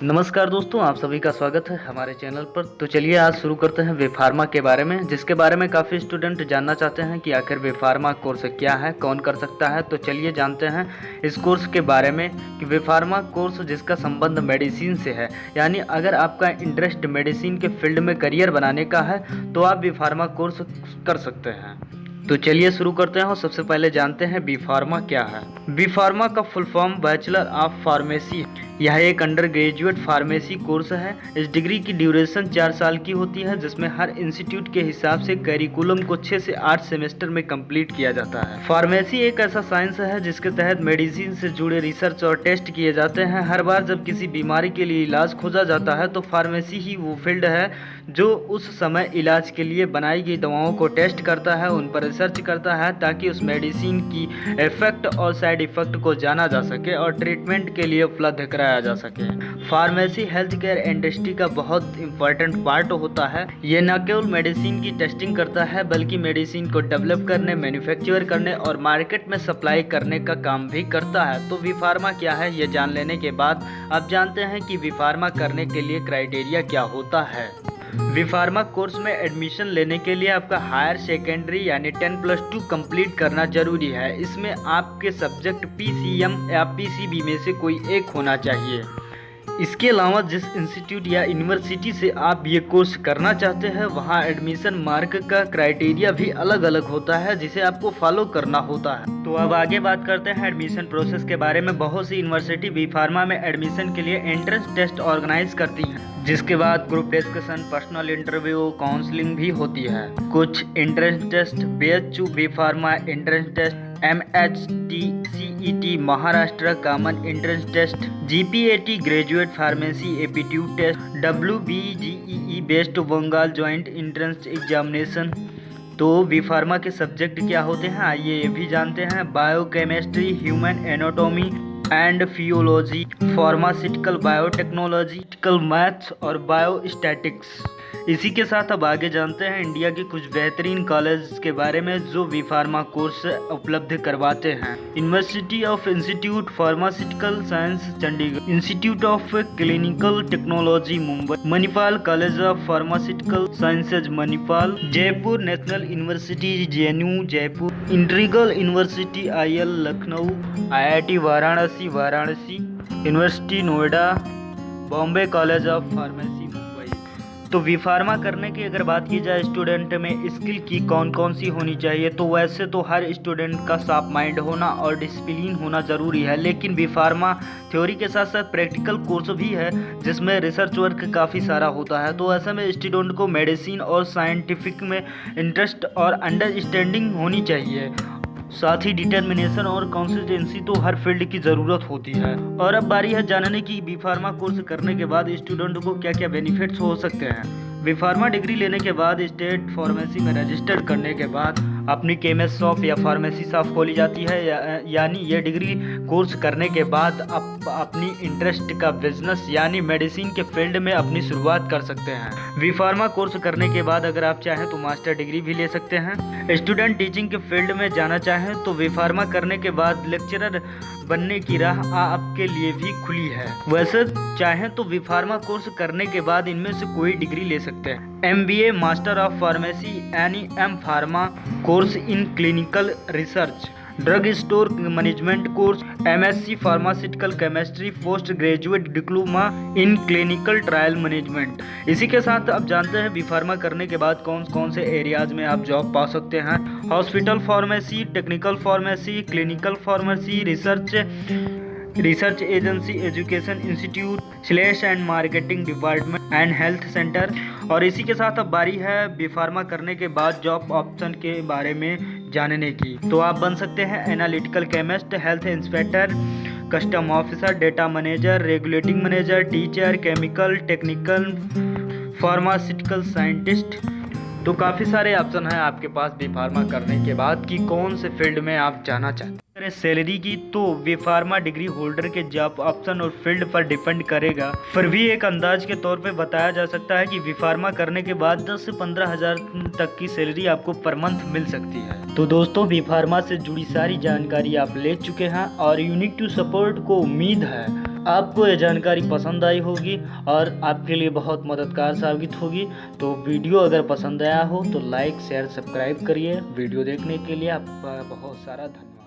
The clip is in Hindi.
नमस्कार दोस्तों, आप सभी का स्वागत है हमारे चैनल पर। तो चलिए आज शुरू करते हैं बीफार्मा के बारे में, जिसके बारे में काफ़ी स्टूडेंट जानना चाहते हैं कि आखिर बीफार्मा कोर्स क्या है, कौन कर सकता है। तो चलिए जानते हैं इस कोर्स के बारे में कि बीफार्मा कोर्स जिसका संबंध मेडिसिन से है, यानी अगर आपका इंटरेस्ट मेडिसिन के फील्ड में करियर बनाने का है तो आप बीफार्मा कोर्स कर सकते हैं। तो चलिए शुरू करते हैं और सबसे पहले जानते हैं बीफार्मा क्या है। बीफार्मा का full form bachelor of pharmacy. यह एक अंडर ग्रेजुएट फार्मेसी कोर्स है। इस डिग्री की ड्यूरेशन 4 साल की होती है, जिसमें हर इंस्टीट्यूट के हिसाब से करिकुलम को 6 से 8 सेमेस्टर में कंप्लीट किया जाता है। फार्मेसी एक ऐसा साइंस है जिसके तहत मेडिसिन से जुड़े रिसर्च और टेस्ट किए जाते हैं। हर बार जब किसी बीमारी के लिए इलाज खोजा जाता है तो फार्मेसी ही वो फील्ड है जो उस समय इलाज के लिए बनाई गई दवाओं को टेस्ट करता है, उन पर रिसर्च करता है ताकि उस मेडिसिन की इफेक्ट और साइड इफेक्ट को जाना जा सके और ट्रीटमेंट के लिए उपलब्ध कराया जा सके। फार्मेसी हेल्थ केयर इंडस्ट्री का बहुत इंपॉर्टेंट पार्ट होता है। ये न केवल मेडिसिन की टेस्टिंग करता है बल्कि मेडिसिन को डेवलप करने, मैन्युफैक्चर करने और मार्केट में सप्लाई करने का काम भी करता है। तो बीफार्मा क्या है ये जान लेने के बाद आप जानते हैं कि बीफार्मा करने के लिए क्राइटेरिया क्या होता है। बीफार्मा कोर्स में एडमिशन लेने के लिए आपका हायर सेकेंडरी यानी 10+2 कंप्लीट करना जरूरी है। इसमें आपके सब्जेक्ट PCM या PCB में से कोई एक होना चाहिए। इसके अलावा जिस इंस्टीट्यूट या यूनिवर्सिटी से आप ये कोर्स करना चाहते हैं वहाँ एडमिशन मार्क का क्राइटेरिया भी अलग अलग होता है, जिसे आपको फॉलो करना होता है। तो अब आगे बात करते हैं एडमिशन प्रोसेस के बारे में। बहुत सी यूनिवर्सिटी बीफार्मा में एडमिशन के लिए एंट्रेंस टेस्ट ऑर्गेनाइज करती हैं, जिसके बाद group discussion, personal interview, counselling भी होती है। कुछ entrance test BHU B Pharma entrance test, MHT CET Maharashtra common entrance test, GPAT graduate pharmacy aptitude test, WBGEE West Bengal joint entrance examination. तो बीफार्मा के सब्जेक्ट क्या होते हैं आइए ये भी जानते हैं। Biochemistry, human anatomy and physiology, pharmaceutical biotechnology, maths और बायोस्टैटिक्स। इसी के साथ अब आगे जानते हैं इंडिया के कुछ बेहतरीन कॉलेज के बारे में जो बीफार्मा कोर्स उपलब्ध करवाते हैं। University of institute pharmaceutical science Chandigarh, institute of clinical technology Mumbai, Manipal college of pharmaceutical sciences Manipal, Jaipur national university JNU Jaipur, integral university IL Lucknow, IIT Varanasi university Noida, Bombay college of pharmacy Mumbai. तो बीफार्मा करने की अगर बात की जाए स्टूडेंट में स्किल की कौन कौन सी होनी चाहिए, तो वैसे तो हर स्टूडेंट का साफ माइंड होना और डिसिप्लिन होना ज़रूरी है, लेकिन बीफार्मा थ्योरी के साथ साथ प्रैक्टिकल कोर्स भी है जिसमें रिसर्च वर्क काफ़ी सारा होता है। तो ऐसे में स्टूडेंट को मेडिसिन और साइंटिफिक में इंटरेस्ट और अंडरस्टैंडिंग होनी चाहिए। साथ ही डिटर्मिनेशन और कंसिस्टेंसी तो हर फील्ड की ज़रूरत होती है। और अब बारी है जानने की बीफार्मा कोर्स करने के बाद स्टूडेंट को क्या क्या बेनिफिट्स हो सकते हैं। बीफार्मा डिग्री लेने के बाद स्टेट फार्मेसी में रजिस्टर्ड करने के बाद अपनी केमिस्ट शॉप या फार्मेसी शॉप खोली जाती है, यानी ये डिग्री कोर्स करने के बाद आप अपनी इंटरेस्ट का बिजनेस यानी मेडिसिन के फील्ड में अपनी शुरुआत कर सकते हैं। बीफार्मा कोर्स करने के बाद अगर आप चाहें तो मास्टर डिग्री भी ले सकते हैं। स्टूडेंट टीचिंग के फील्ड में जाना चाहें तो बीफार्मा करने के बाद लेक्चरर बनने की राह आपके लिए भी खुली है। वैसे चाहें तो बीफार्मा कोर्स करने के बाद इनमें से कोई डिग्री ले सकते हैं। MBA मास्टर ऑफ फार्मेसी यानी M pharma course in clinical research, drug store management course, MSc pharmaceutical chemistry, post graduate diploma in clinical trial management. इसी के साथ अब जानते हैं बीफार्मा करने के बाद कौन कौन से एरियाज में आप जॉब पा सकते हैं। Hospital pharmacy, technical pharmacy, clinical pharmacy, research agency, education institute, sales and marketing department and health centre. और इसी के साथ अब बारी है बीफार्मा करने के बाद जॉब ऑप्शन के बारे में जानने की। तो आप बन सकते हैं analytical chemist, health inspector, custom officer, data manager, regulating manager, teacher, chemical, technical, pharmaceutical scientist. तो काफ़ी सारे ऑप्शन हैं आपके पास बीफार्मा करने के बाद कि कौन से फील्ड में आप जाना चाहते हैं। सैलरी की तो बीफार्मा डिग्री होल्डर के जॉब ऑप्शन और फील्ड पर डिपेंड करेगा, फिर भी एक अंदाज के तौर पे बताया जा सकता है कि बीफार्मा करने के बाद 10 से 15 हज़ार तक की सैलरी आपको पर मंथ मिल सकती है। तो दोस्तों बीफार्मा से जुड़ी सारी जानकारी आप ले चुके हैं और यूनिक टू सपोर्ट को उम्मीद है आपको ये जानकारी पसंद आई होगी और आपके लिए बहुत मददगार साबित होगी। तो वीडियो अगर पसंद आया हो तो लाइक शेयर सब्सक्राइब करिए। वीडियो देखने के लिए आपका बहुत सारा धन्यवाद।